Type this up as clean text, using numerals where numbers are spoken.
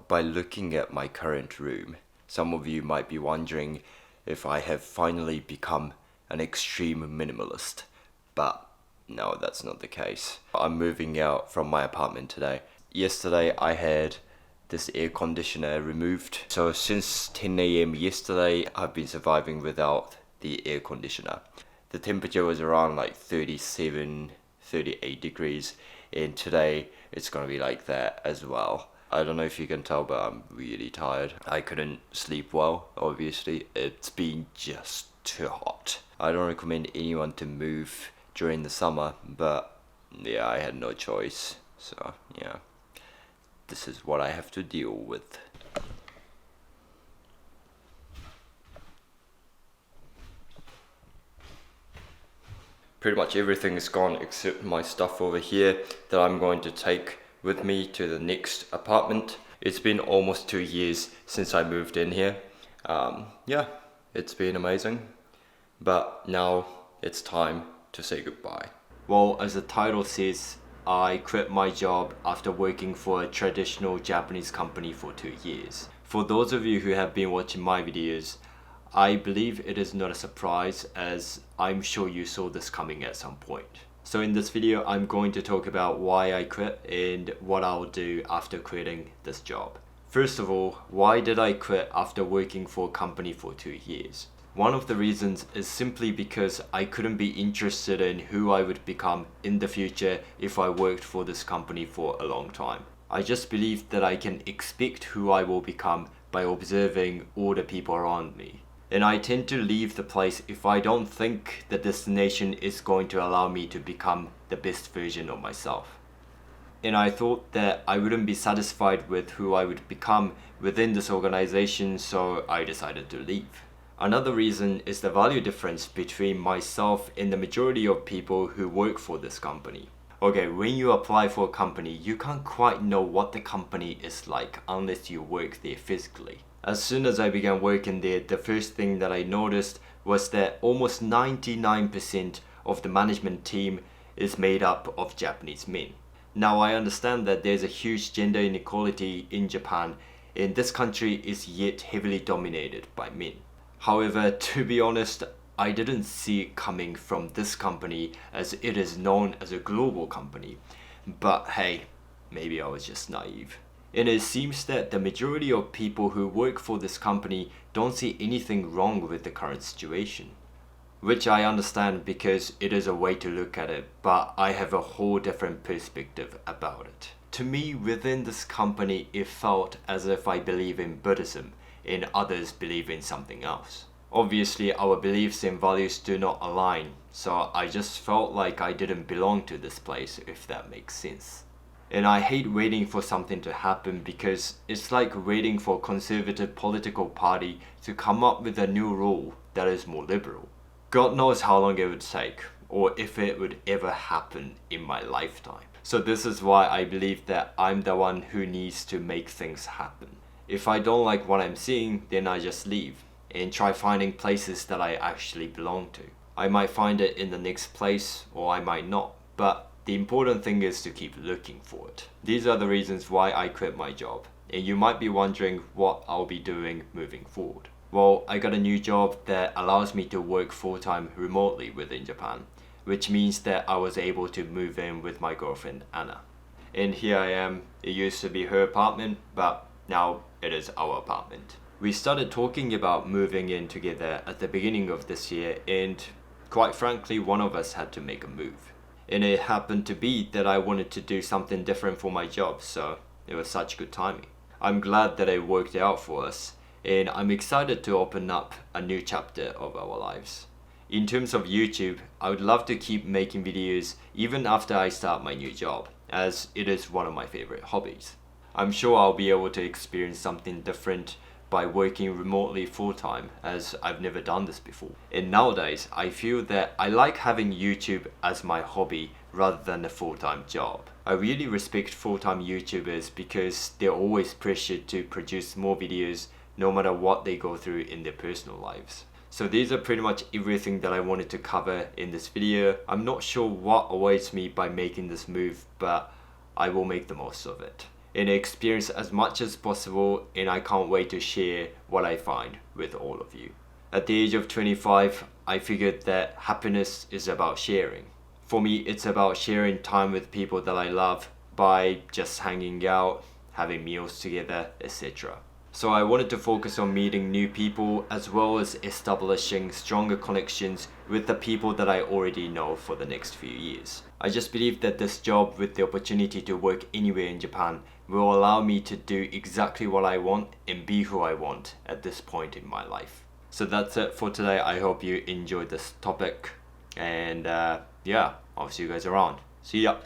By looking at my current room, some of you might be wondering if I have finally become an extreme minimalist, but no, that's not the case. I'm moving out from my apartment today. Yesterday I had this air conditioner removed, so since 10 a.m. yesterday I've been surviving without the air conditioner. The temperature was around like 37, 38 degrees, and today it's gonna be like that as well. I don't know if you can tell, but I'm really tired. I couldn't sleep well, obviously. It's been just too hot. I don't recommend anyone to move during the summer, but yeah, I had no choice. So yeah, this is what I have to deal with. Pretty much everything is gone except my stuff over here that I'm going to take with me to the next apartment. It's been almost 2 years since I moved in here. Yeah, it's been amazing, but now it's time to say goodbye. Well, as the title says, I quit my job after working for a traditional Japanese company for 2 years. For those of you who have been watching my videos, I believe it is not a surprise, as I'm sure you saw this coming at some point. So in this video, I'm going to talk about why I quit and what I'll do after quitting this job. First of all, why did I quit after working for a company for 2 years? One of the reasons is simply because I couldn't be interested in who I would become in the future if I worked for this company for a long time. I just believe that I can expect who I will become by observing all the people around me. And I tend to leave the place if I don't think the destination is going to allow me to become the best version of myself. And I thought that I wouldn't be satisfied with who I would become within this organization, so I decided to leave. Another reason is the value difference between myself and the majority of people who work for this company. Okay, when you apply for a company, you can't quite know what the company is like unless you work there physically. As soon as I began working there, the first thing that I noticed was that almost 99% of the management team is made up of Japanese men. Now, I understand that there's a huge gender inequality in Japan, and this country is yet heavily dominated by men. However, to be honest, I didn't see it coming from this company, as it is known as a global company. But hey, maybe I was just naive. And it seems that the majority of people who work for this company don't see anything wrong with the current situation. Which I understand, because it is a way to look at it, but I have a whole different perspective about it. To me, within this company, it felt as if I believe in Buddhism and others believe in something else. Obviously, our beliefs and values do not align, so I just felt like I didn't belong to this place, if that makes sense. And I hate waiting for something to happen, because it's like waiting for a conservative political party to come up with a new rule that is more liberal. God knows how long it would take, or if it would ever happen in my lifetime. So this is why I believe that I'm the one who needs to make things happen. If I don't like what I'm seeing, then I just leave and try finding places that I actually belong to. I might find it in the next place, or I might not, but the important thing is to keep looking for it. These are the reasons why I quit my job, and you might be wondering what I'll be doing moving forward. Well, I got a new job that allows me to work full-time remotely within Japan, which means that I was able to move in with my girlfriend Anna. And here I am. It used to be her apartment, but now it is our apartment. We started talking about moving in together at the beginning of this year, and quite frankly, one of us had to make a move. And it happened to be that I wanted to do something different for my job, so it was such good timing. I'm glad that it worked out for us, and I'm excited to open up a new chapter of our lives. In terms of YouTube, I would love to keep making videos even after I start my new job, as it is one of my favorite hobbies. I'm sure I'll be able to experience something different by working remotely full-time, as I've never done this before. And nowadays, I feel that I like having YouTube as my hobby rather than a full-time job. I really respect full-time YouTubers because they're always pressured to produce more videos no matter what they go through in their personal lives. So these are pretty much everything that I wanted to cover in this video. I'm not sure what awaits me by making this move, but I will make the most of it and experience as much as possible, and I can't wait to share what I find with all of you. At the age of 25, I figured that happiness is about sharing. For me, it's about sharing time with people that I love by just hanging out, having meals together, etc. So I wanted to focus on meeting new people as well as establishing stronger connections with the people that I already know for the next few years. I just believe that this job with the opportunity to work anywhere in Japan will allow me to do exactly what I want and be who I want at this point in my life. So that's it for today. I hope you enjoyed this topic, and yeah, I'll see you guys around. See ya!